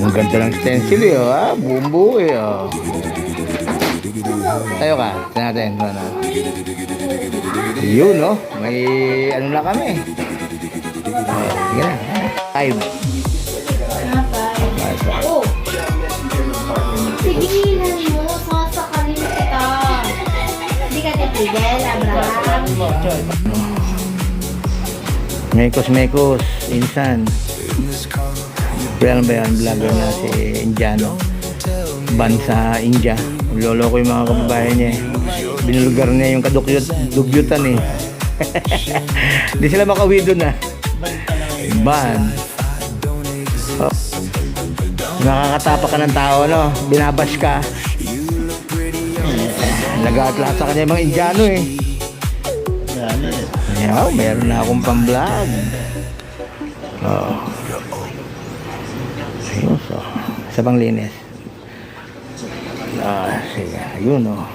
Ang ganda ng stencil eh, oh. Buong buo eh, oh. Tayo ka, tignan natin. Ano. Yun, no? May ano na kami. Sige na. 5. Oh! Tigilan mo, sasakalin kita. Hindi ka titigil, Abraham. Mekos, insan. Kaya ba yan, vlogger na si Indiano. Ban sa India. Lolo ko yung mga kababayan niya. Binulugar niya yung kadugyutan eh. Hindi sila makauwi doon ah. Ban. Oh. Nakakatapa ka ng tao, no? Binabash ka. Nag-aatlas sa kanya yung mga Indiano eh. Yaw, meron na akong pang-vlog. Oh. Ayun, so. Sa pang linis. Sige, ayun oh.